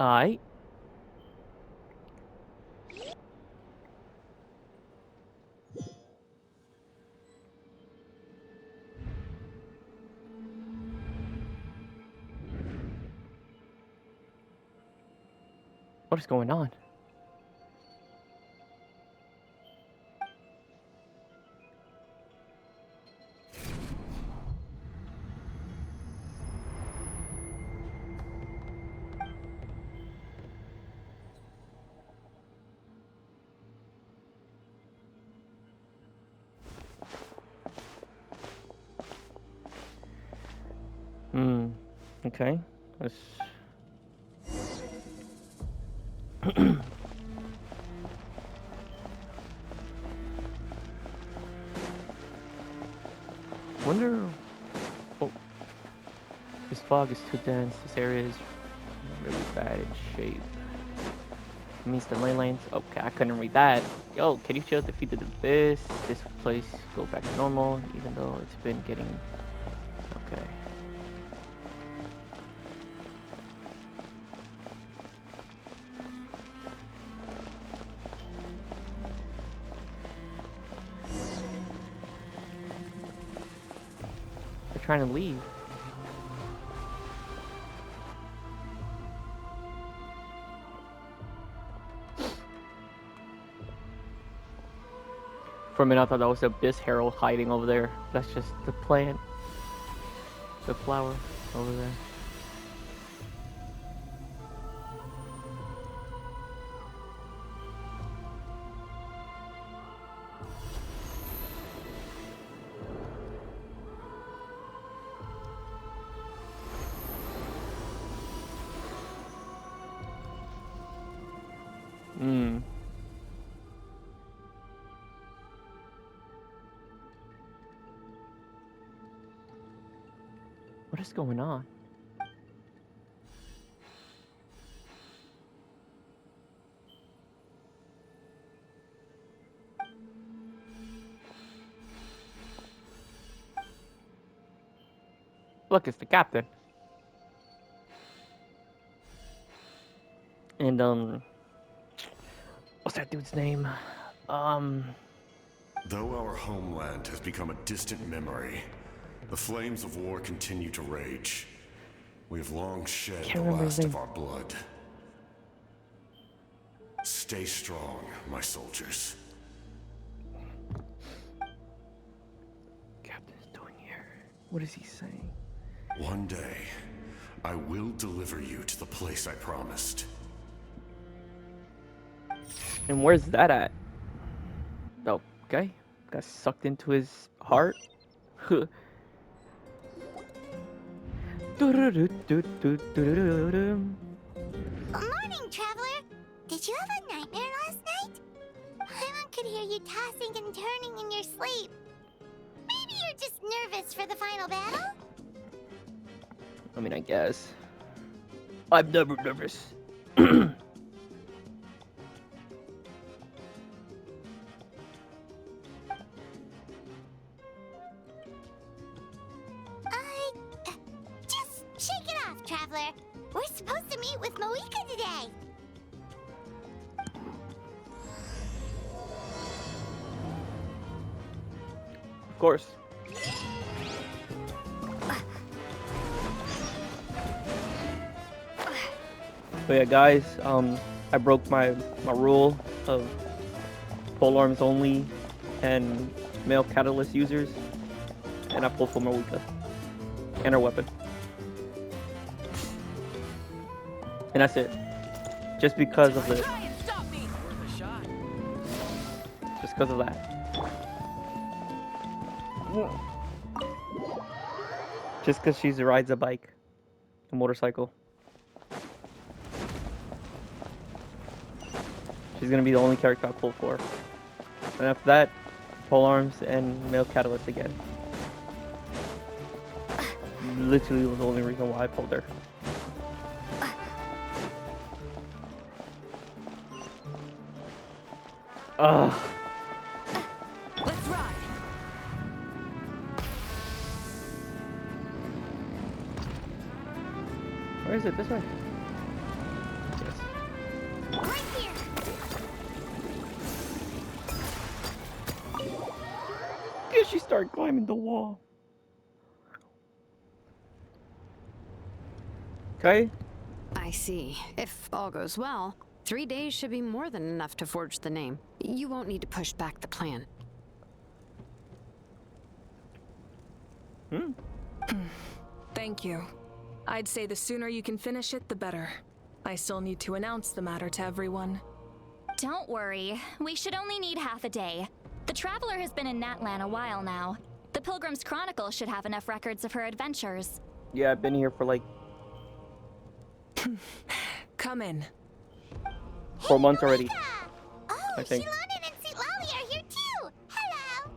Alright. What is going on? Okay. Let's... Wonder... Oh. This fog is too dense. This area is really bad in shape. It means the ley lines... Okay, I couldn't read that. Yo, can you show defeat the abyss? This place go back to normal, even though it's been getting... Okay. They're trying to leave. For a minute I thought that was the Abyss Herald hiding over there. That's just the plant. The flower over there. What is going on? Look, it's the captain. And what's that dude's name? Though our homeland has become a distant memory, the flames of war continue to rage. We have long shed the last of our blood. Stay strong, my soldiers. Captain's doing here. What is he saying? One day, I will deliver you to the place I promised. And where's that at? Oh, okay. Got sucked into his heart. Morning, traveler. Did you have a nightmare last night? Paimon could hear you tossing and turning in your sleep. Maybe you're just nervous for the final battle? I mean, I guess. I'm never nervous. Just shake it off, traveler. We're supposed to meet with Moika today. Of course. But yeah, guys, I broke my rule of pole arms only and male catalyst users, and I pulled for Moika and her weapon. And that's it. Just because of the... Just because of that. Just because she rides a bike. A motorcycle. She's gonna be the only character I pull for. And after that, pole arms and male catalyst again. Literally was the only reason why I pulled her. Ugh. Let's ride. Where is it? This way. start climbing the wall. Okay. I see. If all goes well, 3 days should be more than enough to forge the name. You won't need to push back the plan. Thank you. I'd say the sooner you can finish it, the better. I still need to announce the matter to everyone. Don't worry. We should only need half a day. The Traveler has been in Natlan a while now. The Pilgrim's Chronicle should have enough records of her adventures. Yeah, I've been here for like Come in. 4 months already. Oh, I think. Shilonen and St. Lolly are here too! Hello!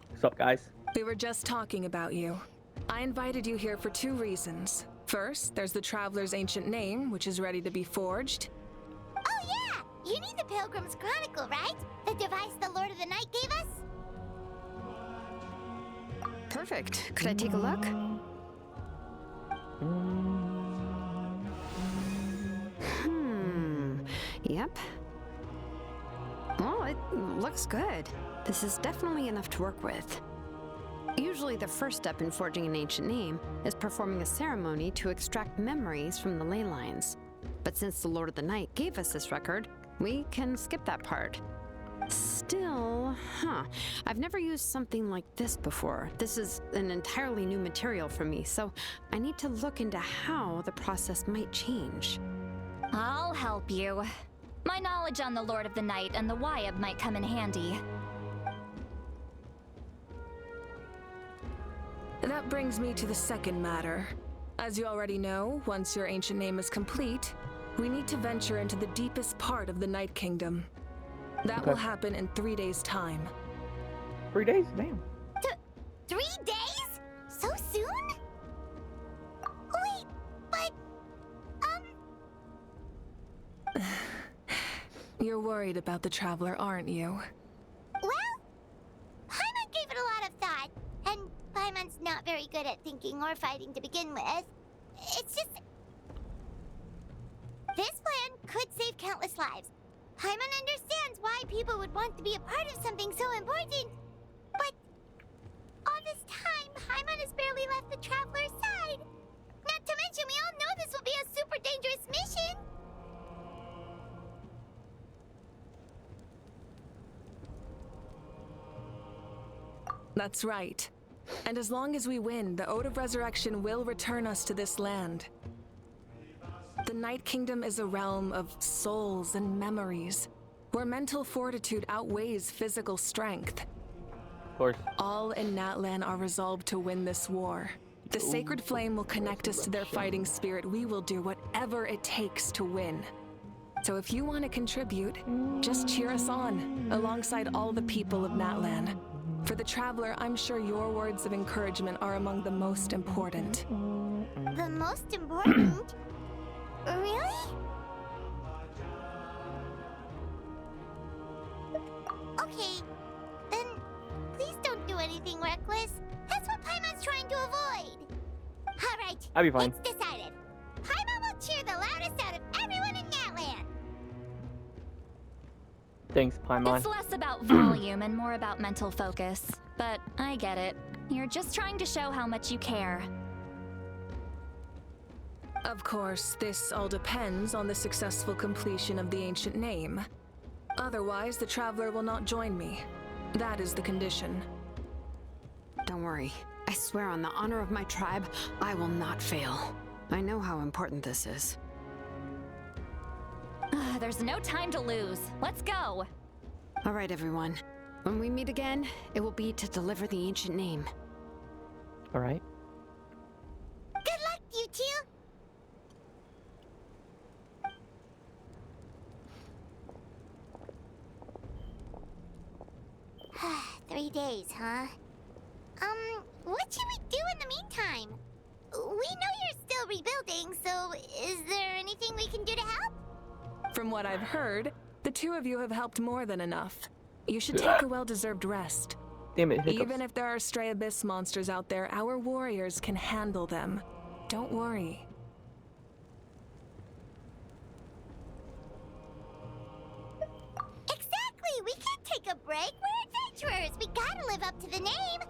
What's up, guys? We were just talking about you. I invited you here for 2 reasons. First, there's the Traveler's ancient name, which is ready to be forged. Oh yeah! You need the Pilgrim's Chronicle, right? The device the Lord of the Night gave us? Perfect. Could I take a look? Yep. Well, it looks good. This is definitely enough to work with. Usually the first step in forging an ancient name is performing a ceremony to extract memories from the ley lines. But since the Lord of the Night gave us this record, we can skip that part. Still, I've never used something like this before. This is an entirely new material for me, so I need to look into how the process might change. I'll help you. My knowledge on the Lord of the Night and the Wyab might come in handy. That brings me to the second matter. As you already know, once your ancient name is complete, we need to venture into the deepest part of the Night Kingdom. That will happen in 3 days' time. 3 days? Damn. 3 days? So soon? Wait, but... You're worried about the Traveler, aren't you? Well, Paimon gave it a lot of thought, and Paimon's not very good at thinking or fighting to begin with. It's just... This plan could save countless lives. Paimon understands why people would want to be a part of something so important. But all this time, Paimon has barely left the Traveler's side. Not to mention, we all know this will be a super dangerous mission. That's right. And as long as we win, the Ode of Resurrection will return us to this land. The Night Kingdom is a realm of souls and memories, where mental fortitude outweighs physical strength. Of course. All in Natlan are resolved to win this war. The sacred flame will connect us to their fighting spirit. We will do whatever it takes to win. So if you want to contribute, just cheer us on, alongside all the people of Natlan. For the Traveler, I'm sure your words of encouragement are among the most important. The most important? Really? Okay, then please don't do anything reckless. That's what Paimon's trying to avoid. Alright, I'll be fine. it's decided. Paimon will cheer the loudest out of everyone in Natlan. Thanks, Paimon. It's less about volume and more about mental focus. But I get it. You're just trying to show how much you care. Of course, this all depends on the successful completion of the ancient name. Otherwise, the Traveler will not join me. That is the condition. Don't worry. I swear on the honor of my tribe, I will not fail. I know how important this is. There's no time to lose. Let's go. All right, everyone. When we meet again, it will be to deliver the ancient name. All right. Good luck, you two. 3 days, huh? What should we do in the meantime? We know you're still rebuilding, so is there anything we can do to help? From what I've heard, the 2 of you have helped more than enough. You should take a well-deserved rest. Damn it, hiccups. Even if there are stray abyss monsters out there, our warriors can handle them. Don't worry. Exactly! We can't take a break. We're adventurers. We gotta live up to the name.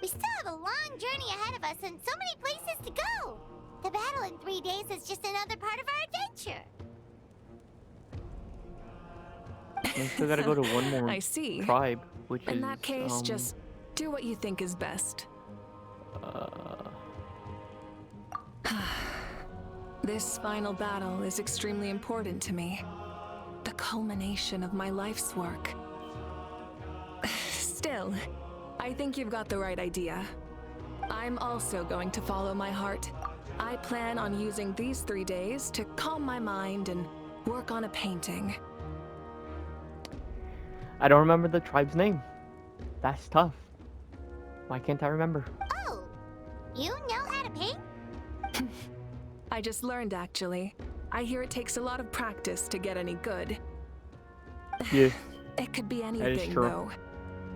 We still have a long journey ahead of us and so many places to go. The battle in 3 days is just another part of our adventure. We still gotta go to one more I see. tribe, which In is that case, just do what you think is best. This final battle is extremely important to me. The culmination of my life's work. Still, I think you've got the right idea. I'm also going to follow my heart. I plan on using these 3 days to calm my mind and work on a painting. I don't remember the tribe's name. That's tough. Why can't I remember? Oh, you know how to paint? I just learned, actually. I hear it takes a lot of practice to get any good. Yeah. It could be is anything, true. though.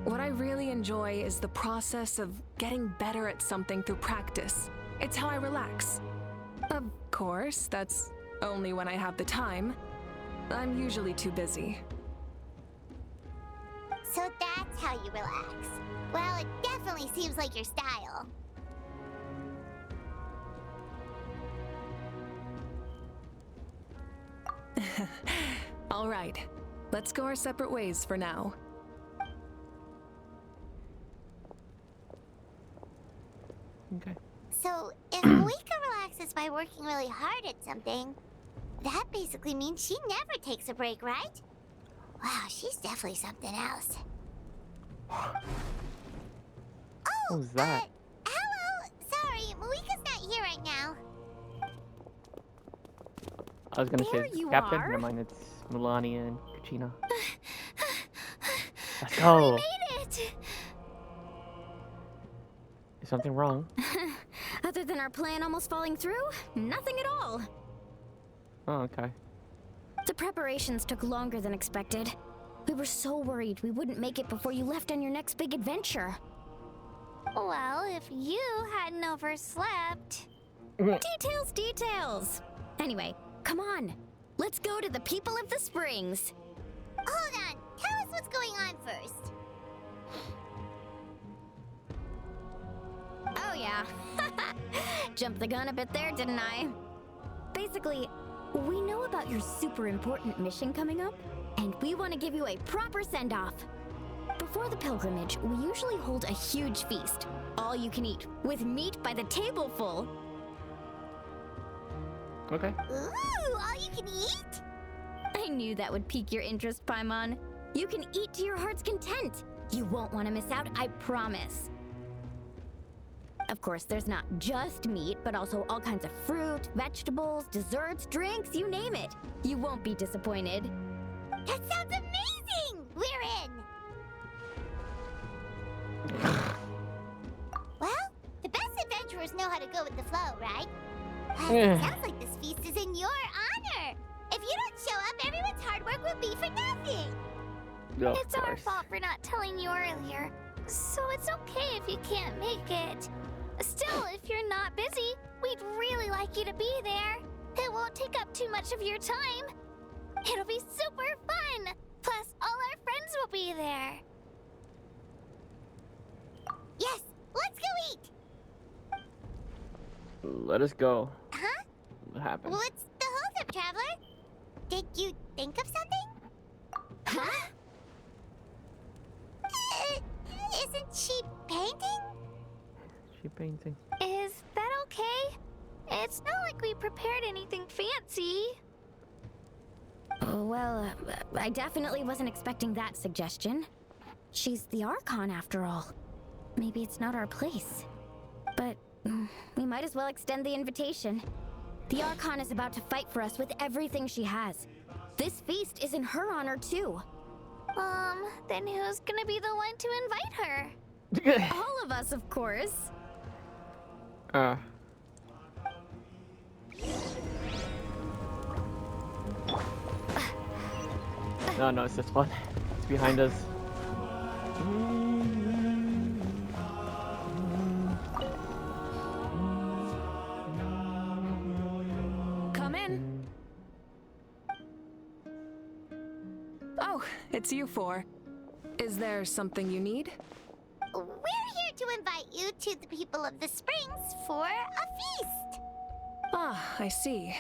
What I really enjoy is the process of getting better at something through practice. It's how I relax. Of course, that's only when I have the time. I'm usually too busy. So that's how you relax. Well, it definitely seems like your style. All right, let's go our separate ways for now. Okay. So, if Moika relaxes by working really hard at something, that basically means she never takes a break, right? Wow, she's definitely something else. What was that? Hello! Sorry, Moika's not here right now. I was gonna There say you Captain. are. Never mind, it's Melania and Kachina. Let's We go. made it! Is something wrong? Other than our plan almost falling through, nothing at all. Oh, okay. The preparations took longer than expected. We were so worried we wouldn't make it before you left on your next big adventure. Well, if you hadn't overslept... Details, details! Anyway, come on. Let's go to the people of the springs. Hold on, tell us what's going on first. Oh yeah. Jumped the gun a bit there, didn't I? Basically, we know about your super important mission coming up, and we want to give you a proper send-off. Before the pilgrimage, we usually hold a huge feast, all you can eat, with meat by the tableful. Okay. Ooh, all you can eat? I knew that would pique your interest, Paimon. You can eat to your heart's content. You won't want to miss out, I promise. Of course, there's not just meat, but also all kinds of fruit, vegetables, desserts, drinks, you name it. You won't be disappointed. That sounds amazing! We're in! Well, the best adventurers know how to go with the flow, right? It sounds like this feast is in your honor. If you don't show up, everyone's hard work will be for nothing. Of It's our course. fault for not telling you earlier, so it's okay if you can't make it. Still, if you're not busy, we'd really like you to be there. It won't take up too much of your time. It'll be super fun. Plus, all our friends will be there. Yes, let's go eat. Let us go. Huh? What happened? What's the holdup, traveler? Did you think of something? Huh? Isn't she painting? She painting. Is that okay? It's not like we prepared anything fancy. Well, I definitely wasn't expecting that suggestion. She's the Archon after all. Maybe it's not our place. But we might as well extend the invitation. The Archon is about to fight for us with everything she has. This feast is in her honor too. Then who's gonna be the one to invite her? All of us, of course. No, it's this one. It's behind us. Come in. Oh, it's you four. Is there something you need? We're here to invite you to the people of the Springs for a feast. Ah, I see.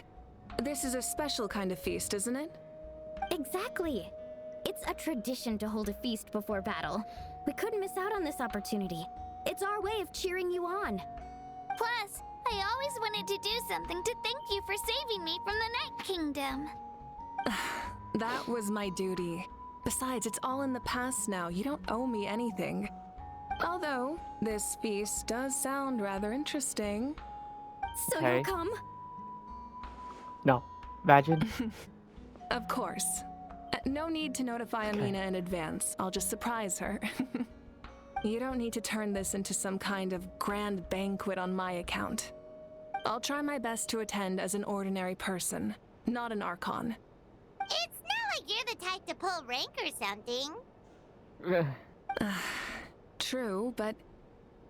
This is a special kind of feast, isn't it? Exactly. It's a tradition to hold a feast before battle. We couldn't miss out on this opportunity. It's our way of cheering you on. Plus, I always wanted to do something to thank you for saving me from the Night Kingdom. That was my duty. Besides, it's all in the past now. You don't owe me anything. Although, this feast does sound rather interesting. So Okay. you'll come? No. Imagine. Of course. No need to notify Amina in advance. I'll just surprise her. You don't need to turn this into some kind of grand banquet on my account. I'll try my best to attend as an ordinary person, not an Archon. It's not like you're the type to pull rank or something. True, but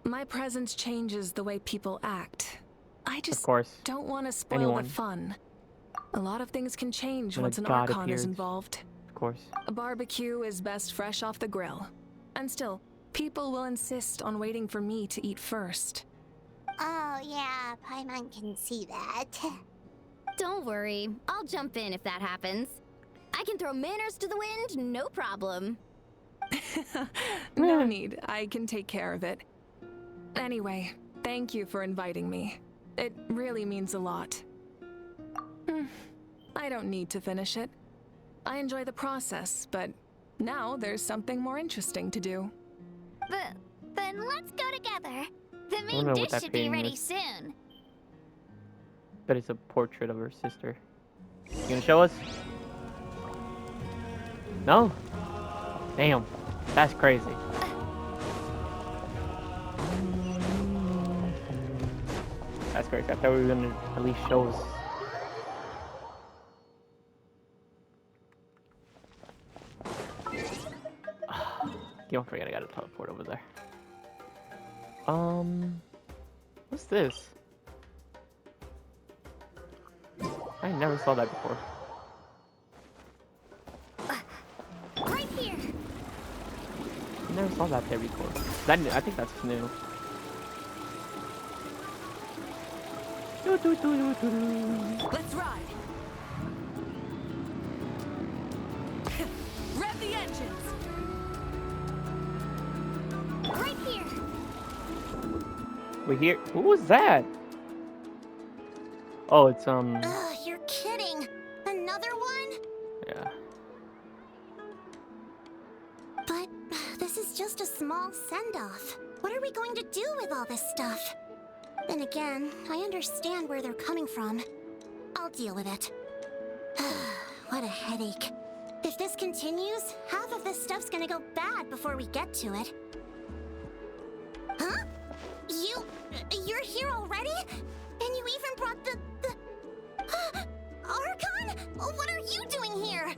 my presence changes the way people act. I Of just course. don't want to spoil Anyone. the fun. A lot of things can change When a once an god Archon appears. is involved. Of course. A barbecue is best fresh off the grill. And still, people will insist on waiting for me to eat first. Oh yeah, Paimon can see that. Don't worry. I'll jump in if that happens. I can throw manners to the wind, no problem. No need. I can take care of it. Anyway, thank you for inviting me. It really means a lot. I don't need to finish it. I enjoy the process, but now there's something more interesting to do. Then let's go together. The don't main know what dish that should be painting ready is. soon. But it's a portrait of her sister. You gonna show us? No? Damn. That's crazy. That's crazy. I thought we were gonna at least show us. Don't forget I gotta teleport over there. What's this? I never saw that before. Right here. I never saw that there before. That I think that's new. Let's ride! Rev the engines! Right here. We hear. Who was that? Oh, it's Ugh, you're kidding. Another one? Yeah. But this is just a small send-off. What are we going to do with all this stuff? Then again, I understand where they're coming from. I'll deal with it. What a headache. If this continues, half of this stuff's gonna go bad before we get to it. Huh? You're here already? And you even brought the... Archon? What are you doing here?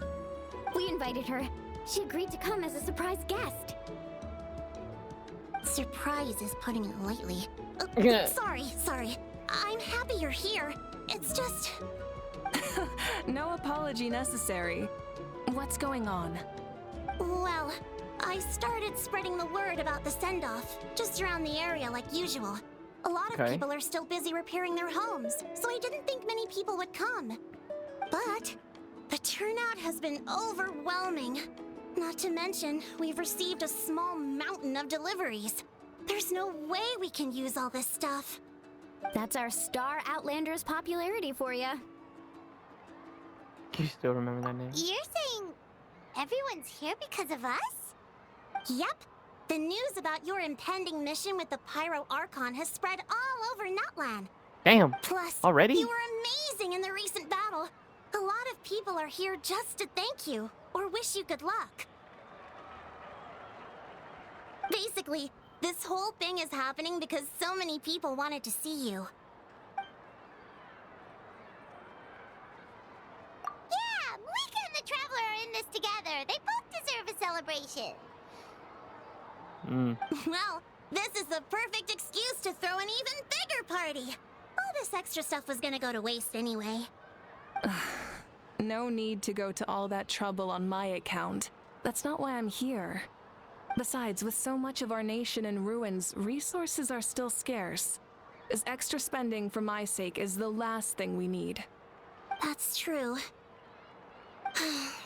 We invited her. She agreed to come as a surprise guest. Surprise is putting it lightly. Sorry. I'm happy you're here. It's just... No apology necessary. What's going on? Well, I started spreading the word about the send-off, just around the area like usual. A lot of Okay. people are still busy repairing their homes, so I didn't think many people would come. But the turnout has been overwhelming. Not to mention, we've received a small mountain of deliveries. There's no way we can use all this stuff. That's our Star Outlander's popularity for ya. You still remember that name? You're saying everyone's here because of us? Yep. The news about your impending mission with the Pyro Archon has spread all over Nutland. Damn. Plus, Already? you were amazing in the recent battle. A lot of people are here just to thank you, or wish you good luck. Basically, this whole thing is happening because so many people wanted to see you. Yeah, Mika and the Traveler are in this together. They both deserve a celebration. Well, this is the perfect excuse to throw an even bigger party. All this extra stuff was gonna go to waste anyway. No need to go to all that trouble on my account. That's not why I'm here. Besides, with so much of our nation in ruins, resources are still scarce. This extra spending for my sake is the last thing we need. That's true.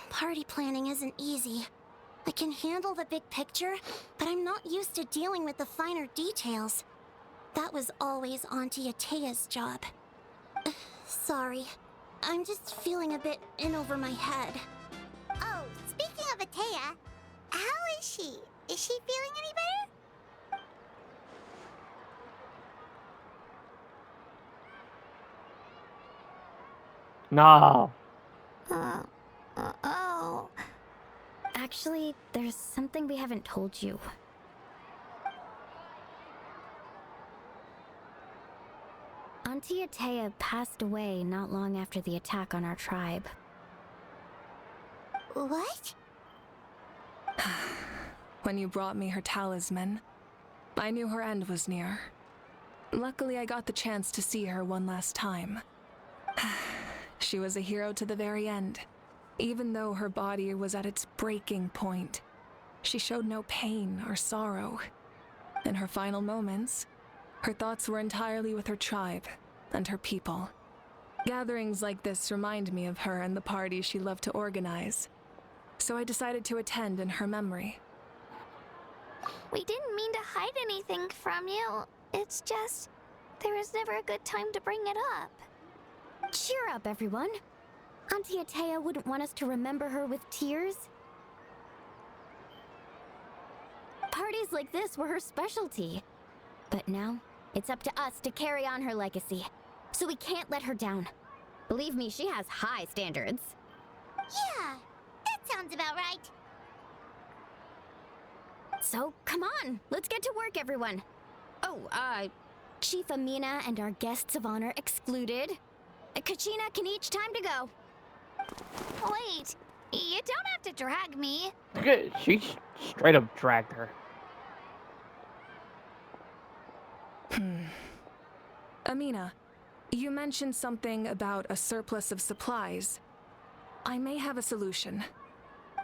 Party planning isn't easy. I can handle the big picture, but I'm not used to dealing with the finer details. That was always Auntie Atea's job. Sorry. I'm just feeling a bit in over my head. Oh, speaking of Atea, how is she? Is she feeling any better? No. Oh. Actually, there's something we haven't told you. Auntie Atea passed away not long after the attack on our tribe. What? When you brought me her talisman, I knew her end was near. Luckily, I got the chance to see her one last time. She was a hero to the very end. Even though her body was at its breaking point, she showed no pain or sorrow. In her final moments, her thoughts were entirely with her tribe and her people. Gatherings like this remind me of her and the parties she loved to organize. So I decided to attend in her memory. We didn't mean to hide anything from you. It's just, there was never a good time to bring it up. Cheer up, everyone. Auntie Atea wouldn't want us to remember her with tears. Parties like this were her specialty. But now, it's up to us to carry on her legacy. So we can't let her down. Believe me, she has high standards. Yeah, that sounds about right. So, come on, let's get to work, everyone. Oh, Chief Amina and our guests of honor excluded. Kachina can each time to go. Wait, you don't have to drag me. She straight up dragged her. Amina, you mentioned something about a surplus of supplies. I may have a solution.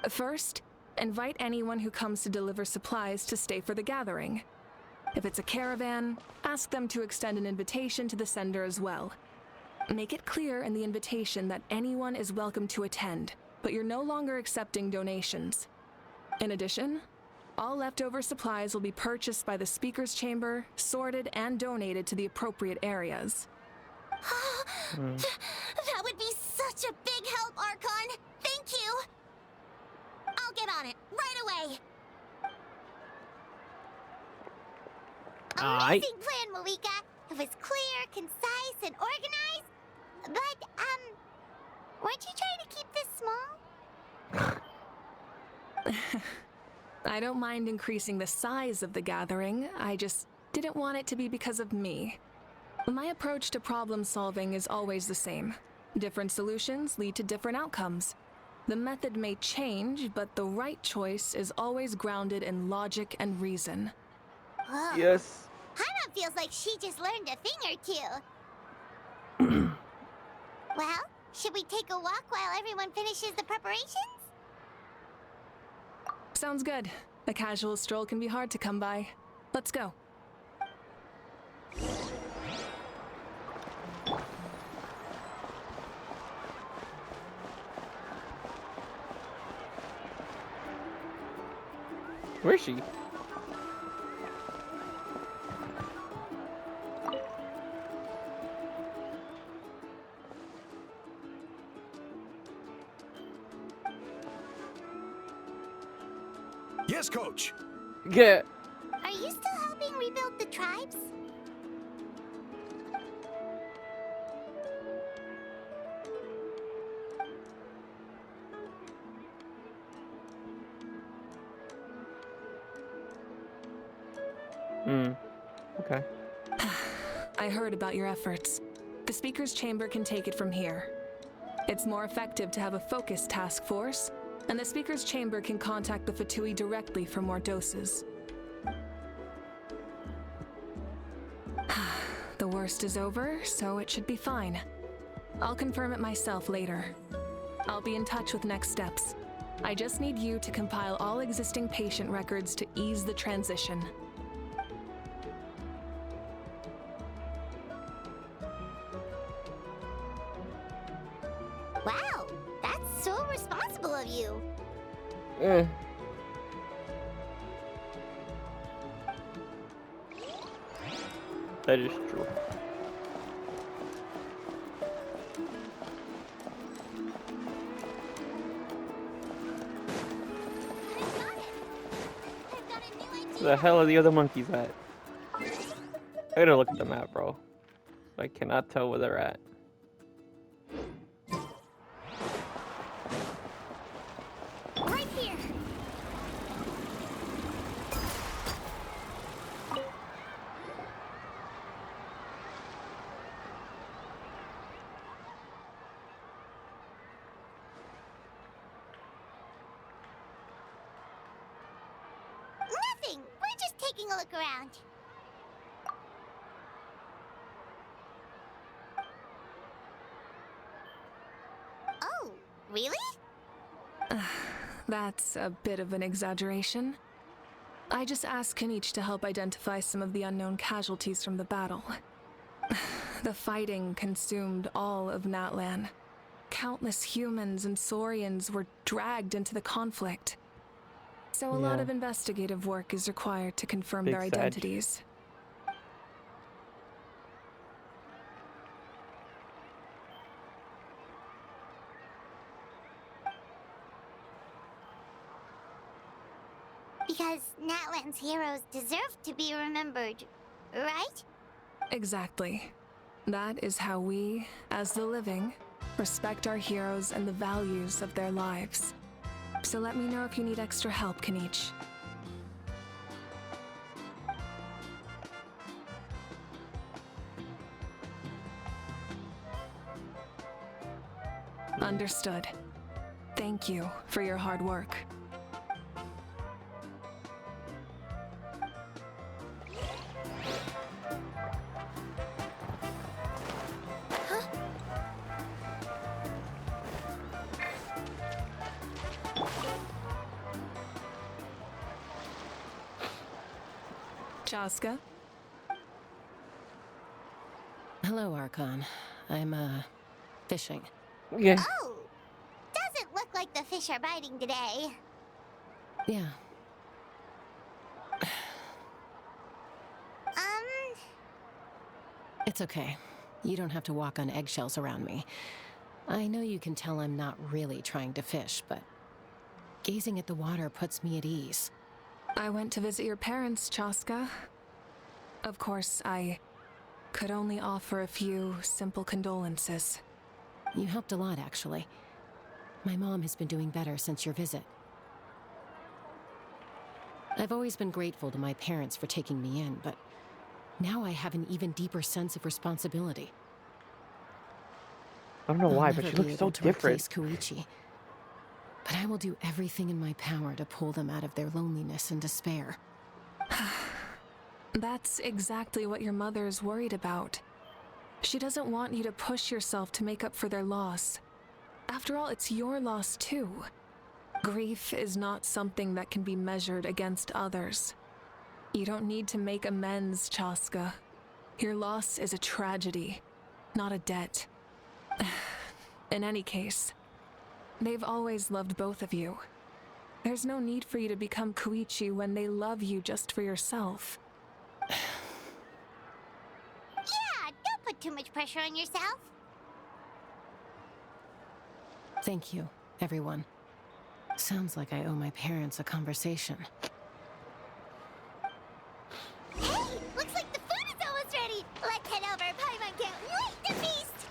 First, invite anyone who comes to deliver supplies to stay for the gathering. If it's a caravan, ask them to extend an invitation to the sender as well. Make it clear in the invitation that anyone is welcome to attend, but you're no longer accepting donations. In addition, all leftover supplies will be purchased by the speaker's chamber, sorted, and donated to the appropriate areas. That would be such a big help, Archon. Thank you. I'll get on it right away. Aight. Amazing plan, Malika. It was clear, concise, and organized. But, weren't you trying to keep this small? I don't mind increasing the size of the gathering, I just didn't want it to be because of me. My approach to problem solving is always the same. Different solutions lead to different outcomes. The method may change, but the right choice is always grounded in logic and reason. Whoa. Yes. Hana feels like she just learned a thing or two. Well, should we take a walk while everyone finishes the preparations? Sounds good. A casual stroll can be hard to come by. Let's go. Where is she? Yes, Coach. Yeah. Are you still helping rebuild the tribes? Okay. I heard about your efforts. The speaker's chamber can take it from here. It's more effective to have a focused task force, and the speaker's chamber can contact the Fatui directly for more doses. The worst is over, so it should be fine. I'll confirm it myself later. I'll be in touch with next steps. I just need you to compile all existing patient records to ease the transition. Wow, that's so responsible of you. Eh. That is true. Where the hell are the other monkeys at? I gotta look at the map, bro. I cannot tell where they're at. Right here. Nothing. We're just taking a look around. Oh, really? That's a bit of an exaggeration. I just asked Kanich to help identify some of the unknown casualties from the battle. The fighting consumed all of Natlan. Countless humans and Saurians were dragged into the conflict. So a lot Yeah. of investigative work is required to confirm Big their Sag. identities. Because Natlan's heroes deserve to be remembered, right? Exactly. That is how we, as the living, respect our heroes and the values of their lives. So let me know if you need extra help, Kanich. Understood. Thank you for your hard work. Chaska? Hello, Archon. I'm, fishing. Yeah. Oh, doesn't look like the fish are biting today. Yeah. It's okay. You don't have to walk on eggshells around me. I know you can tell I'm not really trying to fish, but gazing at the water puts me at ease. I went to visit your parents, Chaska. Of course, I could only offer a few simple condolences. You helped a lot, actually. My mom has been doing better since your visit. I've always been grateful to my parents for taking me in, but now I have an even deeper sense of responsibility. I don't know why, I'll but never she be looks so able to different. replace Koichi. But I will do everything in my power to pull them out of their loneliness and despair. That's exactly what your mother is worried about. She doesn't want you to push yourself to make up for their loss. After all, it's your loss too. Grief is not something that can be measured against others. You don't need to make amends, Chaska. Your loss is a tragedy, not a debt. In any case, they've always loved both of you. There's no need for you to become Koichi when they love you just for yourself. Yeah, don't put too much pressure on yourself. Thank you, everyone. Sounds like I owe my parents a conversation. Hey, looks like the food is almost ready. Let's head over. Paimon can't wait to feast.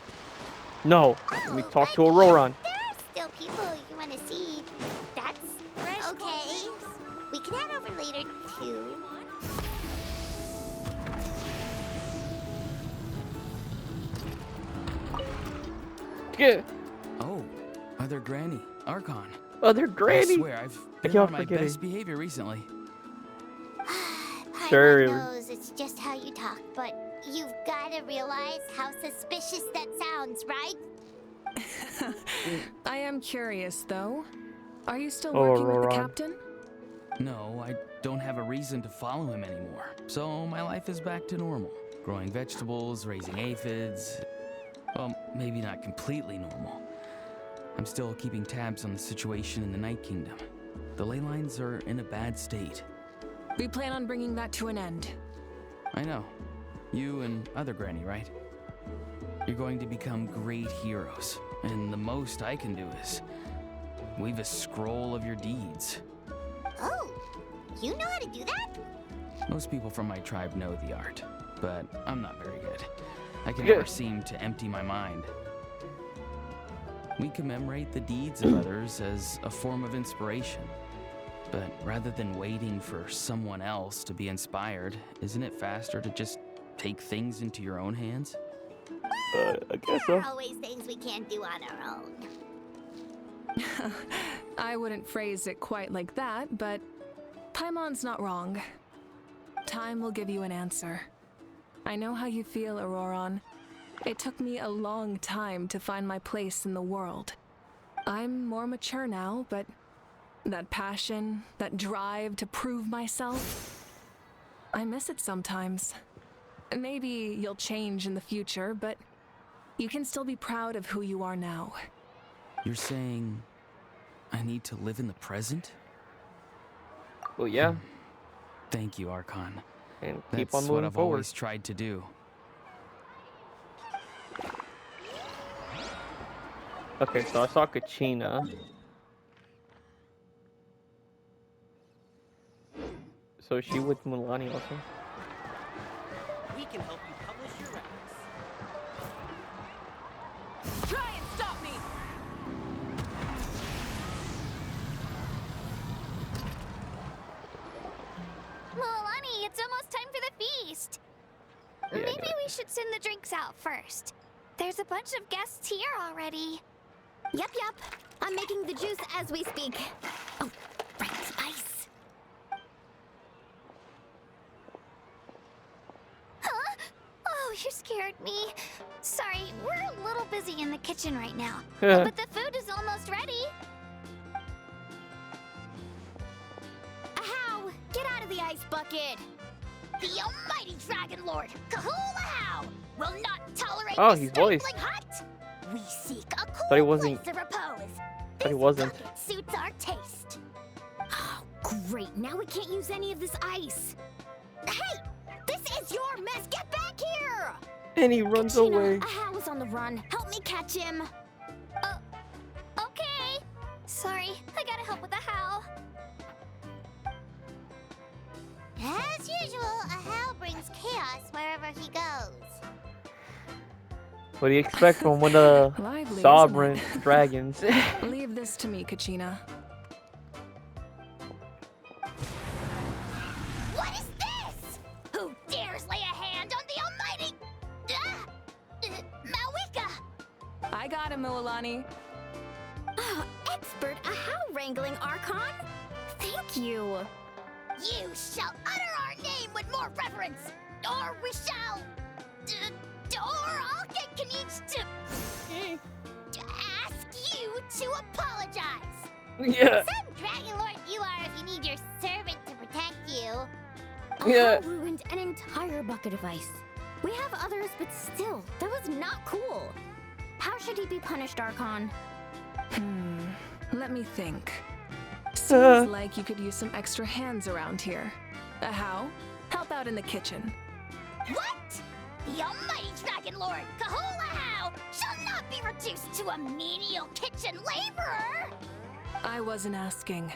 No. Let me Oh, talk to but Auroron. there are still people you want to see. That's okay. We can head over later too. Yeah. Oh, other Granny, Archon. Other I Granny. swear, I've been keep on my forgetting. best behavior recently. Sure. Paimon knows it's just how you talk, but you've got to realize how suspicious that sounds, right? I am curious, though. Are you still Oh, working with the Auroron. captain? No, I don't have a reason to follow him anymore. So my life is back to normal. Growing vegetables, raising aphids. Well, maybe not completely normal. I'm still keeping tabs on the situation in the Night Kingdom. The ley lines are in a bad state. We plan on bringing that to an end. I know. You and other Granny, right? You're going to become great heroes. And the most I can do is weave a scroll of your deeds. Oh, you know how to do that? Most people from my tribe know the art, but I'm not very good. I can Yeah. never seem to empty my mind. We commemorate the deeds of others as a form of inspiration. But rather than waiting for someone else to be inspired, isn't it faster to just take things into your own hands? I guess There are so. always things we can't do on our own. I wouldn't phrase it quite like that, but Paimon's not wrong. Time will give you an answer. I know how you feel, Auroron. It took me a long time to find my place in the world. I'm more mature now, but that passion, that drive to prove myself, I miss it sometimes. Maybe you'll change in the future, but you can still be proud of who you are now. You're saying I need to live in the present? Well, yeah, Thank you, Archon. and keep That's on what moving I've forward. always tried to do. Okay, so I saw Kachina. So is she with Mulani also? We can help you publish your records. Try and stop me! Milani, it's almost time for the feast. Yeah, I Maybe know. we should send the drinks out first. There's a bunch of guests here already. Yup. I'm making the juice as we speak. Oh, right, ice. Huh? Oh, you scared me. Sorry, we're a little busy in the kitchen right now. But the food is almost ready. Ahow! Get out of the ice bucket! The almighty Dragon Lord, Kahula will not tolerate Oh, the he's voiced. stifling hut. We seek a Thought he cool wasn't- place of repose. Thought he This wasn't. bucket suits our taste. Oh, great. Now we can't use any of this ice. Hey, this is your mess. Get back here. And he runs Katrina, away. Ahow is on the run. Help me catch him. Okay. Sorry, I gotta help with Ahow. As usual, Ahau brings chaos wherever he goes. What do you expect from one of the Lively, isn't sovereign it? dragons? Leave this to me, Kachina. What is this? Who dares lay a hand on the almighty Mawika? I got him, Milani. Oh, expert Ahow wrangling, Archon. Thank you. You shall utter our name with more reverence, or we shall, or I'll get Kanich to ask you to apologize. Yeah. Some Dragon Lord you are if you need your servant to protect you. Yeah. Ahow ruined an entire bucket of ice. We have others, but still, that was not cool. How should he be punished, Archon? Let me think. Seems like you could use some extra hands around here. How? Help out in the kitchen. What? The almighty Dragon Lord, Kahula shall not be reduced to a menial kitchen laborer. I wasn't asking.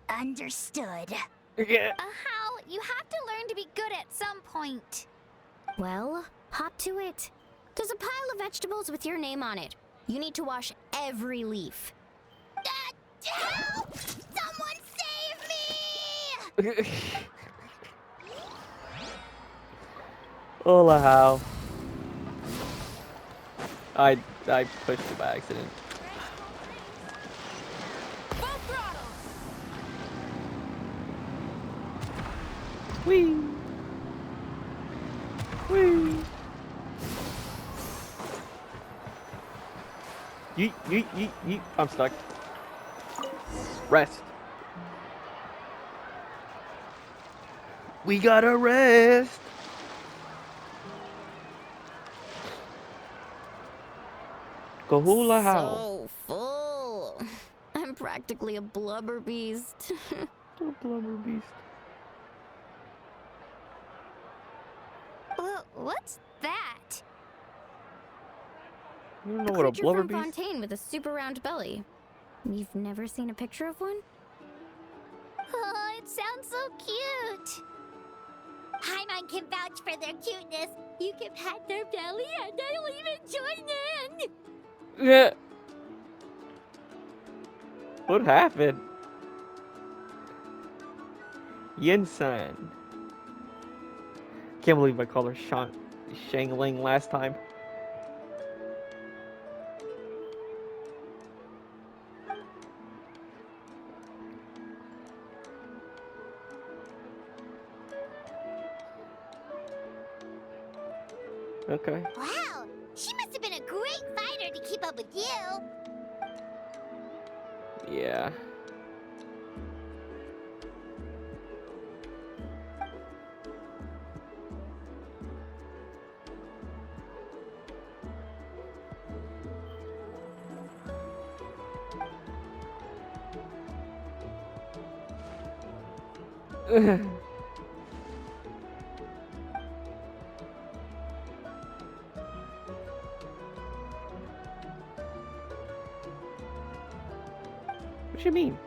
Understood. Yeah. Ahow, you have to learn to be good at some point. Well, hop to it. There's a pile of vegetables with your name on it. You need to wash every leaf. Help! Someone save me! Hola, how? I pushed it by accident. Full throttle! Whee! Whee! Yeet, yeet, yeet, yeet. I'm stuck. Rest. We gotta rest. Kahula how? So full. I'm practically a blubber beast. Oh, blubber beast. What's that? You don't know A what a creature blubber from beast? Fontaine with a super round belly. You've never seen a picture of one? Oh, it sounds so cute. Paimon can vouch for their cuteness. You can pat their belly and I'll even join in. Yeah. What happened? Yin-san. Can't believe I called her Shangling last time. Okay. Wow, she must have been a great fighter to keep up with you. Yeah. What you mean?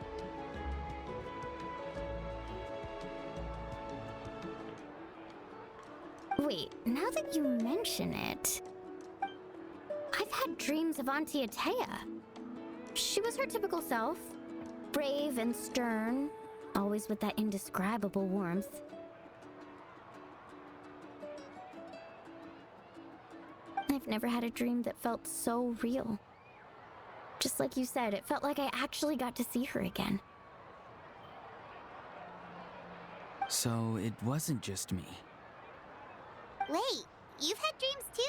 Wait, now that you mention it, I've had dreams of Auntie Atea. She was her typical self, brave and stern, always with that indescribable warmth. I've never had a dream that felt so real. Just like you said, it felt like I actually got to see her again. So it wasn't just me. Wait, you've had dreams too?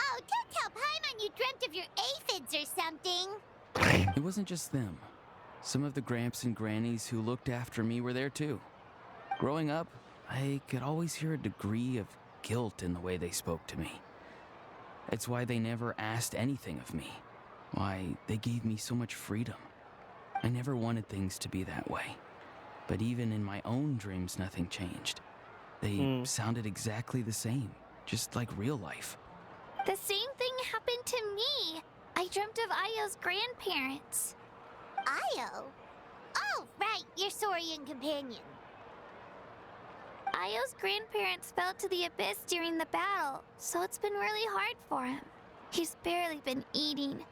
Oh, don't tell Paimon you dreamt of your aphids or something. It wasn't just them. Some of the Gramps and Grannies who looked after me were there too. Growing up, I could always hear a degree of guilt in the way they spoke to me. It's why they never asked anything of me. Why they gave me so much freedom. I never wanted things to be that way. But even in my own dreams, nothing changed. They sounded exactly the same, just like real life. The same thing happened to me. I dreamt of Io's grandparents. Io? Oh, right, your Saurian companion. Io's grandparents fell to the abyss during the battle, so it's been really hard for him. He's barely been eating.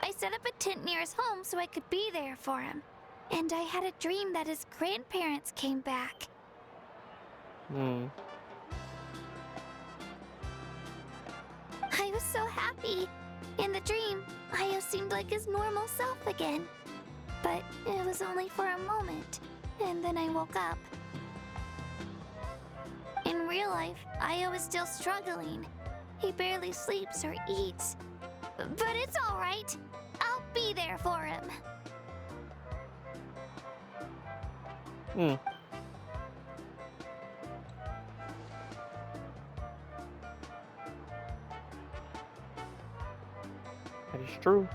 I set up a tent near his home so I could be there for him. And I had a dream that his grandparents came back. I was so happy. In the dream, Io seemed like his normal self again. But it was only for a moment, and then I woke up. In real life, Io is still struggling. He barely sleeps or eats. But it's all right. I'll be there for him. That is true.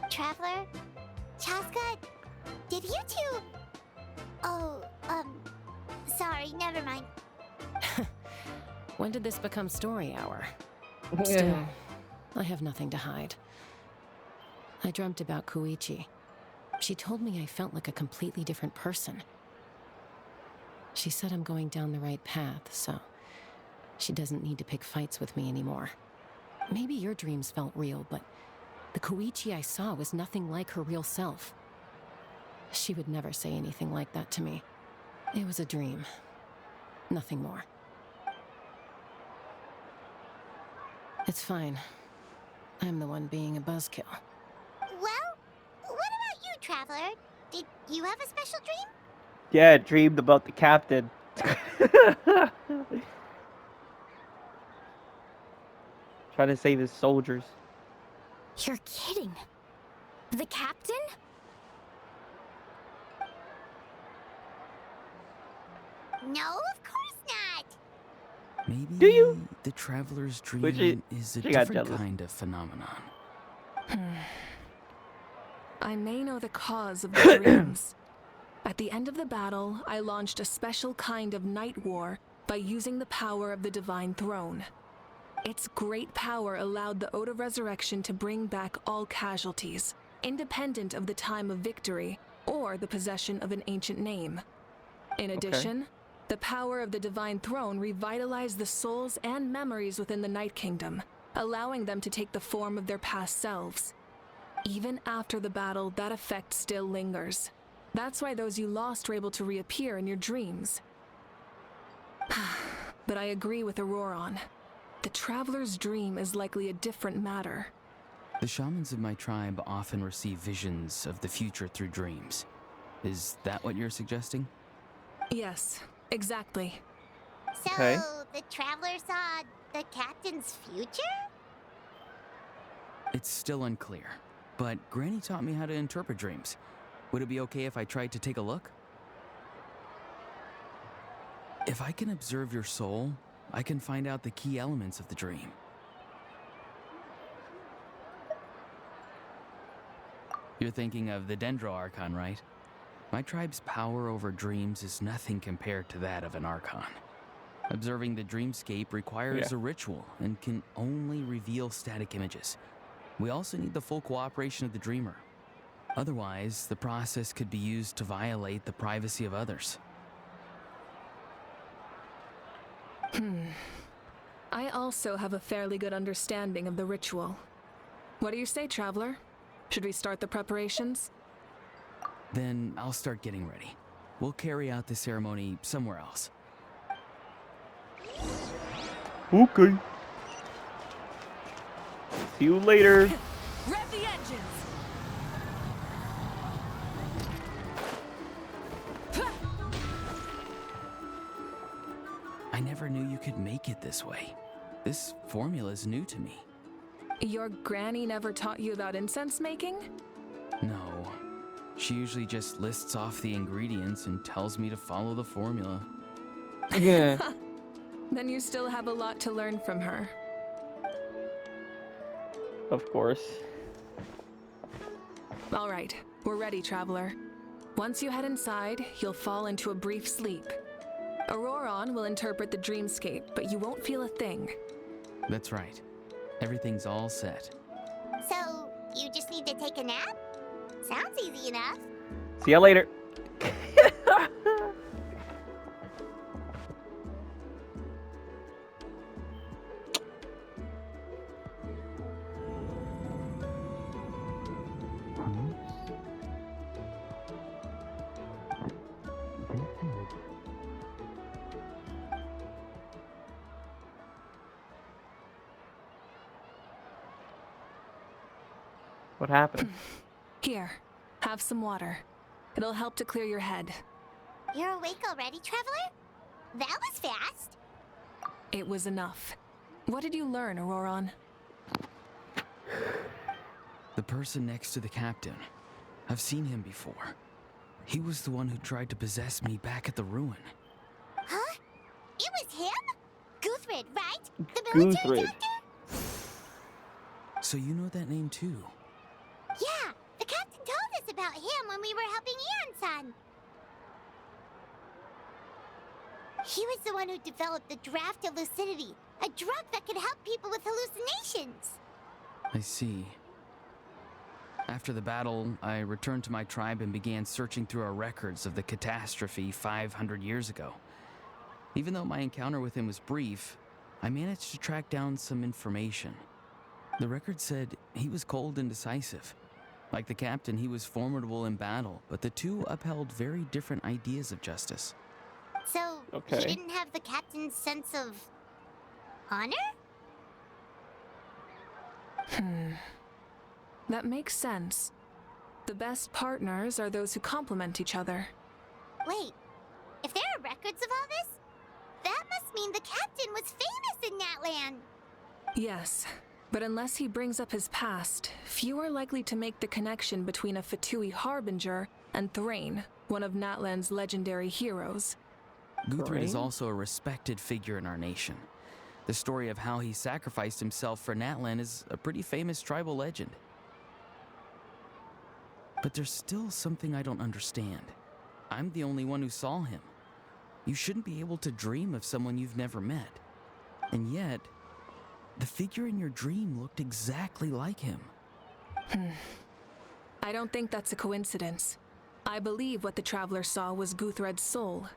Traveler? Chaska? Did you two... Oh, sorry, never mind. When did this become story hour? Still, I have nothing to hide. I dreamt about Koichi. She told me I felt like a completely different person. She said I'm going down the right path, so she doesn't need to pick fights with me anymore. Maybe your dreams felt real, but the Koichi I saw was nothing like her real self. She would never say anything like that to me. It was a dream. Nothing more. It's fine. I'm the one being a buzzkill. Well, what about you, Traveler? Did you have a special dream? Yeah, I dreamed about the captain. Trying to save his soldiers. You're kidding. The captain? No, of course not. Maybe Do you? the traveler's Which dream is a she got different jealous. kind of phenomenon. I may know the cause of the dreams. At the end of the battle, I launched a special kind of night war by using the power of the Divine Throne. Its great power allowed the Ode of Resurrection to bring back all casualties, independent of the time of victory or the possession of an ancient name. In addition, the power of the Divine Throne revitalized the souls and memories within the Night Kingdom, allowing them to take the form of their past selves. Even after the battle, that effect still lingers. That's why those you lost were able to reappear in your dreams. But I agree with Auroron. The traveler's dream is likely a different matter. The shamans of my tribe often receive visions of the future through dreams. Is that what you're suggesting? Yes, exactly. So, Okay. the traveler saw the captain's future? It's still unclear, but Granny taught me how to interpret dreams. Would it be okay if I tried to take a look? If I can observe your soul, I can find out the key elements of the dream. You're thinking of the Dendro Archon, right? My tribe's power over dreams is nothing compared to that of an Archon. Observing the dreamscape requires a ritual and can only reveal static images. We also need the full cooperation of the dreamer. Otherwise, the process could be used to violate the privacy of others. I also have a fairly good understanding of the ritual. What do you say, traveler? Should we start the preparations? Then I'll start getting ready. We'll carry out the ceremony somewhere else. Okay. See you later. Rev the engines! I never knew you could make it this way. This formula is new to me. Your granny never taught you about incense making? No. She usually just lists off the ingredients and tells me to follow the formula. Yeah. Then you still have a lot to learn from her. Of course. All right, we're ready, traveler. Once you head inside, you'll fall into a brief sleep. Auroron will interpret the dreamscape, but you won't feel a thing. That's right. Everything's all set. So, you just need to take a nap? Sounds easy enough. See ya later. What happened? Here, have some water. It'll help to clear your head. You're awake already, traveler? That was fast. It was enough. What did you learn, Auroron? The person next to the captain. I've seen him before. He was the one who tried to possess me back at the ruin. Huh? It was him? Guthrid, right? The military Guthrid. doctor? So you know that name too? Yeah, the captain told us about him when we were helping Eon-san. He was the one who developed the draft of lucidity, a drug that could help people with hallucinations. I see. After the battle, I returned to my tribe and began searching through our records of the catastrophe 500 years ago. Even though my encounter with him was brief, I managed to track down some information. The record said he was cold and decisive. Like the captain, he was formidable in battle, but the two upheld very different ideas of justice. So, Okay. he didn't have the captain's sense of honor? That makes sense. The best partners are those who complement each other. Wait, If there are records of all this, that must mean the captain was famous in Natlan. Yes, but unless he brings up his past, few are likely to make the connection between a Fatui harbinger and Thrain, one of Natlan's legendary heroes. Guthred is Thrain? also a respected figure in our nation. The story of how he sacrificed himself for Natlan is a pretty famous tribal legend. But there's still something I don't understand. I'm the only one who saw him. You shouldn't be able to dream of someone you've never met. And yet, the figure in your dream looked exactly like him. I don't think that's a coincidence. I believe what the traveler saw was Guthred's soul.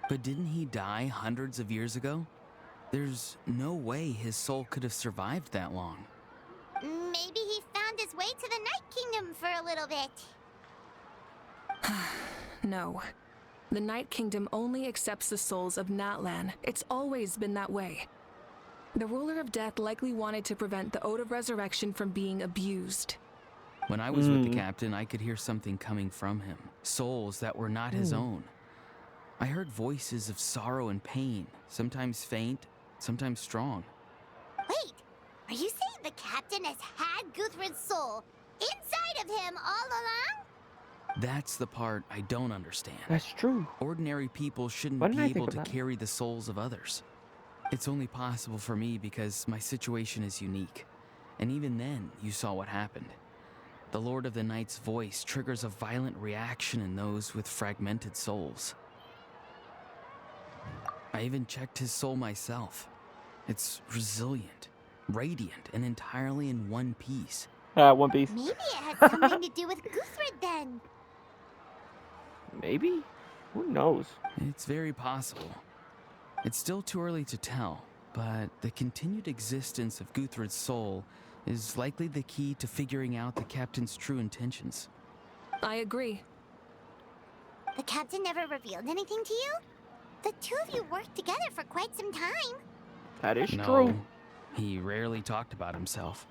But didn't he die hundreds of years ago? There's no way his soul could have survived that long. Maybe he found his way to the Night Kingdom for a little bit. No. The Night Kingdom only accepts the souls of Natlan. It's always been that way. The ruler of death likely wanted to prevent the Ode of Resurrection from being abused. When I was with the captain, I could hear something coming from him. Souls that were not his own. I heard voices of sorrow and pain, sometimes faint, sometimes strong. Wait, are you saying the captain has had Guthred's soul inside of him all along? That's the part I don't understand. That's true. Ordinary people shouldn't What did be I able think to about it? carry the souls of others. It's only possible for me because my situation is unique. And even then, you saw what happened. The Lord of the Night's voice triggers a violent reaction in those with fragmented souls. I even checked his soul myself. It's resilient, radiant, and entirely in one piece. One Piece. Maybe it had something to do with Guthred then. Maybe? Who knows? It's very possible. It's still too early to tell, but the continued existence of Guthred's soul is likely the key to figuring out the captain's true intentions. I agree. The captain never revealed anything to you? The two of you worked together for quite some time. That is No, true. he rarely talked about himself.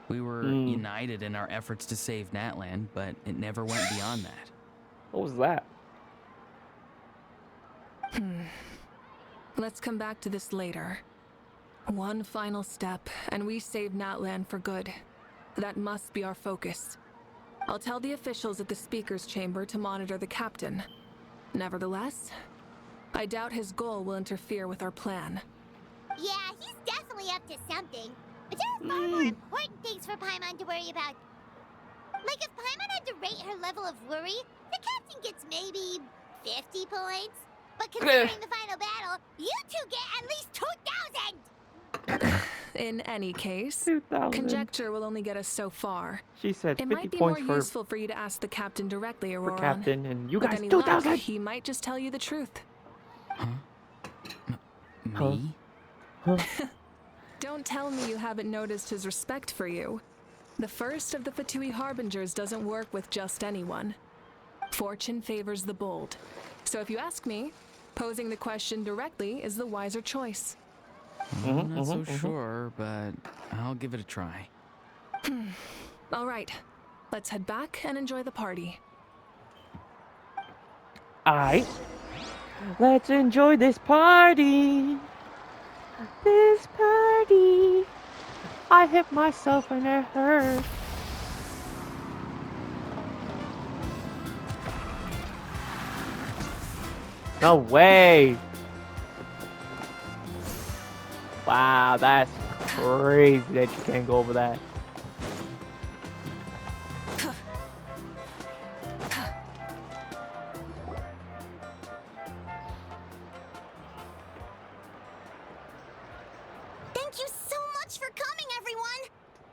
We were united in our efforts to save Natlan, but it never went beyond that. What was that? Let's come back to this later. One final step, and we save Natlan for good. That must be our focus. I'll tell the officials at the speaker's chamber to monitor the captain. Nevertheless, I doubt his goal will interfere with our plan. Yeah, he's definitely up to something. But there are far more important things for Paimon to worry about. Like if Paimon had to rate her level of worry, the captain gets maybe 50 points. But considering the final battle, you two get at least 2,000! In any case, 2,000. conjecture will only get us so far. She said It 50 might be more points for useful for you to ask the captain directly, Auroran. captain, and you With guys any luck, 2,000. he might just tell you the truth. Me? Don't tell me you haven't noticed his respect for you. The first of the Fatui Harbingers doesn't work with just anyone. Fortune favors the bold. So if you ask me, posing the question directly is the wiser choice. I'm not so sure, but I'll give it a try. All right, let's head back and enjoy the party. Alright. Let's enjoy this party. This party. I hit myself and it hurt. No way. Wow, that's crazy that you can't go over that. Thank you so much for coming, everyone!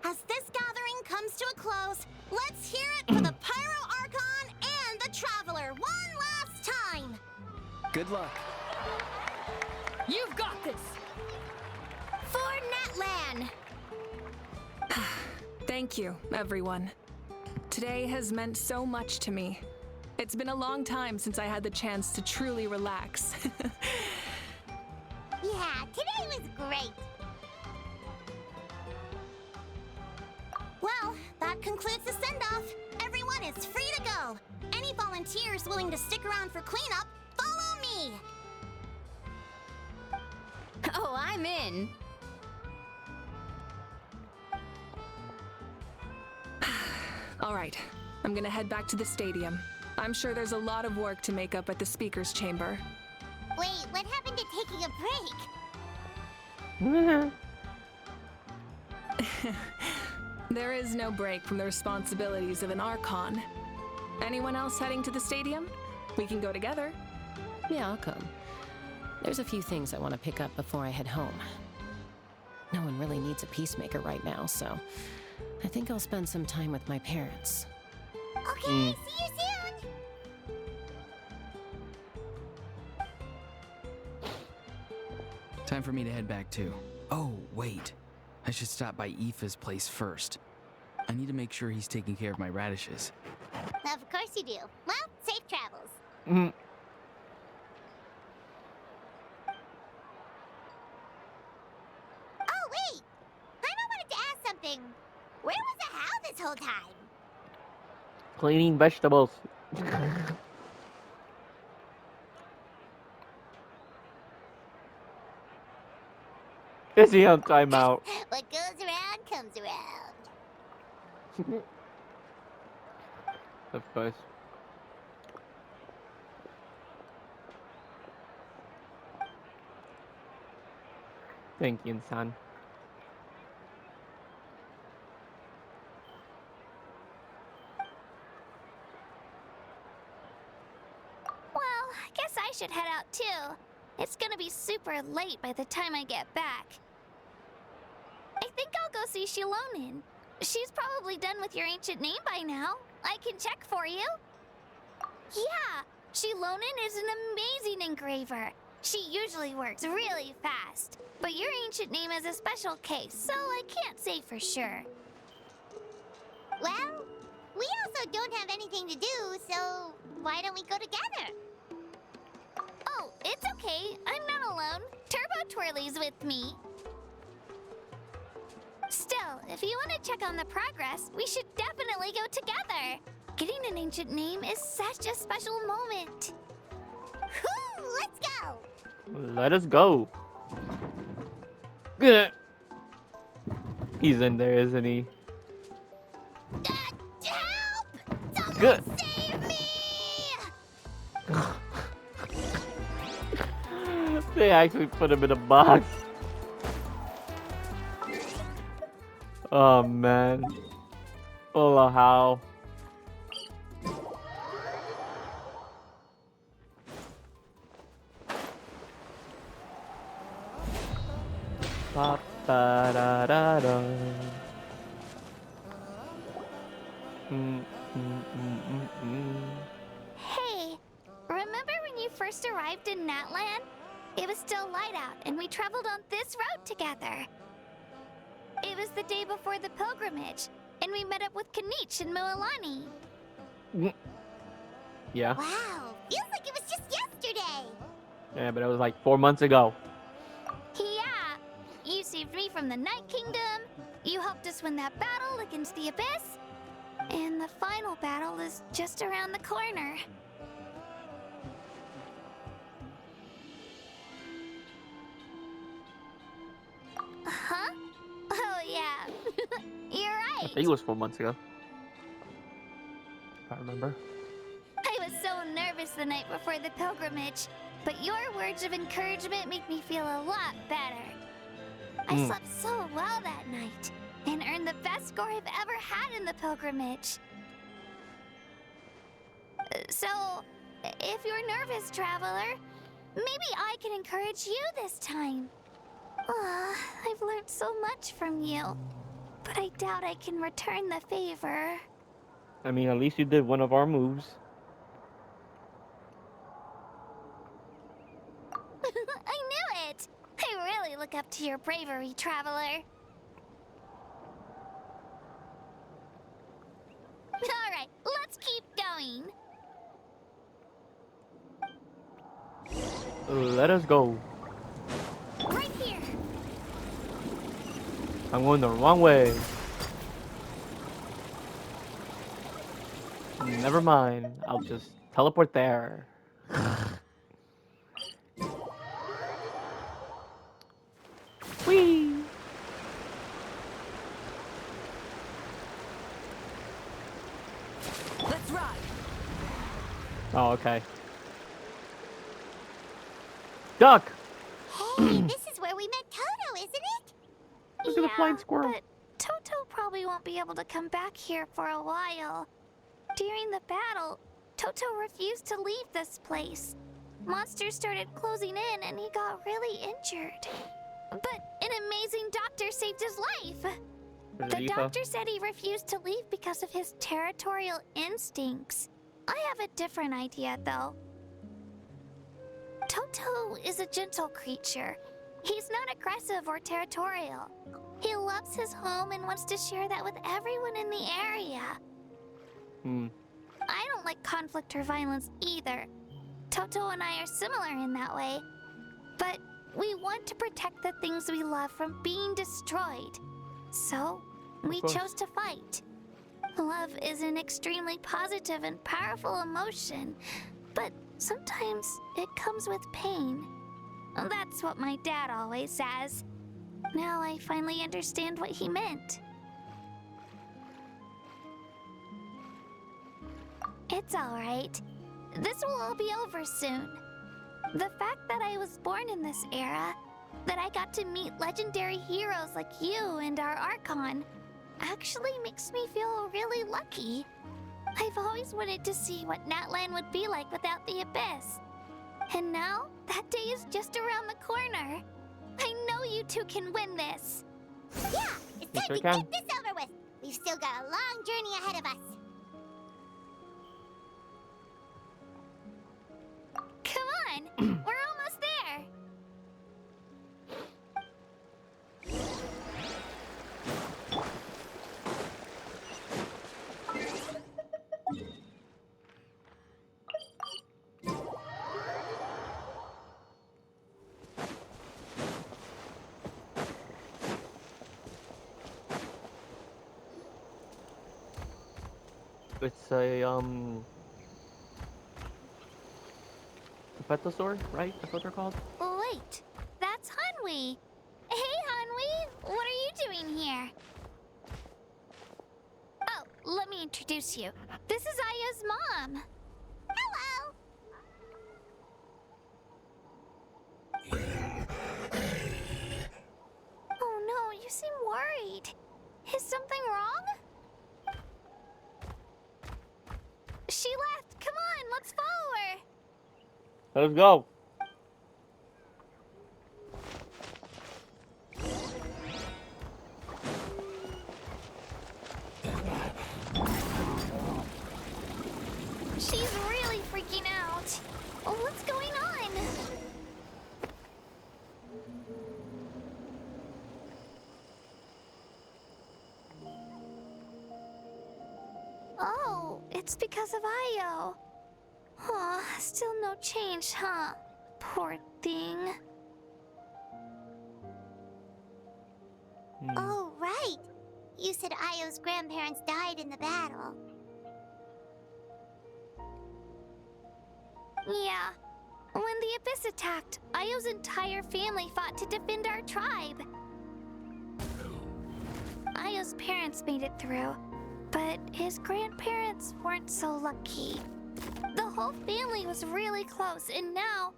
As this gathering comes to a close, let's hear it for the Pyro Archon and the Traveler one last time! Good luck. You've got this! For Natlan! Thank you, everyone. Today has meant so much to me. It's been a long time since I had the chance to truly relax. Yeah, today was great! Well, that concludes the send-off. Everyone is free to go. Any volunteers willing to stick around for cleanup, follow me! me! Oh, I'm in. All right, I'm gonna head back to the stadium. I'm sure there's a lot of work to make up at the speaker's chamber. Wait, what happened to taking a break? There is no break from the responsibilities of an Archon. Anyone else heading to the stadium? We can go together. Yeah, I'll come. There's a few things I want to pick up before I head home. No one really needs a peacemaker right now, so I think I'll spend some time with my parents. Okay, see you soon! Time for me to head back too. Oh, wait. I should stop by Aoife's place first. I need to make sure he's taking care of my radishes. Of course you do. Well, safe travels. Oh, wait! I wanted to ask something. Where was the Hal this whole time? Cleaning vegetables. Is he on timeout? What goes around comes around. Of course. Thank you, son. Well, I guess I should head out too. It's gonna be super late by the time I get back. I think I'll go see Shilonin. She's probably done with your ancient name by now. I can check for you. Yeah, Shilonin is an amazing engraver. She usually works really fast. But your ancient name is a special case, so I can't say for sure. Well, we also don't have anything to do, so why don't we go together? Oh, it's okay. I'm not alone. Turbo Twirly's with me. Still, if you want to check on the progress, we should definitely go together. Getting an ancient name is such a special moment. Whew, let's go! Let us go. Good. He's in there, isn't he? Help! Someone Good. save me! They actually put him in a box. Oh man. Oh how. Ba ba da da da. Hey, remember when you first arrived in Natland? It was still light out, and we traveled on this road together. It was the day before the pilgrimage, and we met up with Kanich and Moalani. Yeah. Wow, feels like it was just yesterday. Yeah, but it was like 4 months ago. Yeah, you saved me from the Night Kingdom, you helped us win that battle against the Abyss, and the final battle is just around the corner. Huh? Oh, yeah. You're I right. think it was 4 months ago. If I remember. I was so nervous the night before the pilgrimage, but your words of encouragement make me feel a lot better. I slept so well that night and earned the best score I've ever had in the pilgrimage. So, if you're nervous, traveler, maybe I can encourage you this time. I've learned so much from you, but I doubt I can return the favor. I mean, at least you did one of our moves. I knew it! I really look up to your bravery, traveler. Alright, let's keep going. Let us go. Right here. I'm going the wrong way. Never mind. I'll just teleport there. Oh, okay. Duck! Hey, this is where we met Toto, isn't it? Look at the flying squirrel. But Toto probably won't be able to come back here for a while. During the battle, Toto refused to leave this place. Monsters started closing in and he got really injured. But an amazing doctor saved his life. The doctor said he refused to leave because of his territorial instincts. I have a different idea, though. Toto is a gentle creature. He's not aggressive or territorial. He loves his home and wants to share that with everyone in the area. I don't like conflict or violence either. Toto and I are similar in that way. But we want to protect the things we love from being destroyed. So, we chose to fight. Love is an extremely positive and powerful emotion, but sometimes it comes with pain. That's what my dad always says. Now I finally understand what he meant. It's alright. This will all be over soon. The fact that I was born in this era, that I got to meet legendary heroes like you and our Archon, actually makes me feel really lucky. I've always wanted to see what Natlan would be like without the Abyss. And now, that day is just around the corner. I know you two can win this. Yeah, it's time to get this over with. We've still got a long journey ahead of us. Come on, we're almost there. It's a Petasaur, right? That's what they're called? Wait, that's Hanwi. Hey, Hanwi, what are you doing here? Oh, let me introduce you. This is Aya's mom. Hello. Oh no, you seem worried. Is something wrong? She left. Come on, let's follow her. Let's go. She's really freaking out. What's going on? Oh, it's because of Io. Aw, still no change, huh? Poor thing. Oh, right. You said Io's grandparents died in the battle. Yeah. When the Abyss attacked, Io's entire family fought to defend our tribe. Io's parents made it through, but his grandparents weren't so lucky. The whole family was really close, and now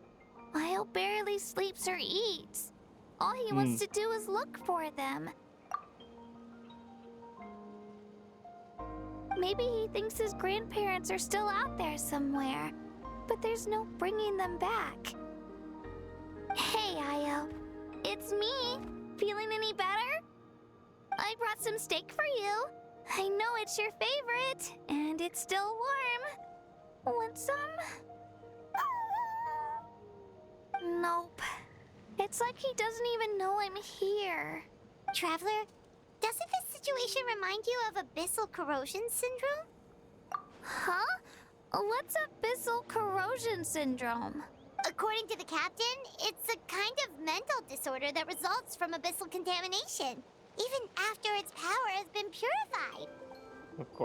Io barely sleeps or eats. All he wants to do is look for them. Maybe he thinks his grandparents are still out there somewhere, but there's no bringing them back. Hey, Io. It's me. Feeling any better? I brought some steak for you. I know it's your favorite, and it's still warm. Want some? Nope. It's like he doesn't even know I'm here. Traveler, doesn't this situation remind you of abyssal corrosion syndrome? Huh? What's abyssal corrosion syndrome? According to the captain, it's a kind of mental disorder that results from abyssal contamination, even after its power has been purified. Of course.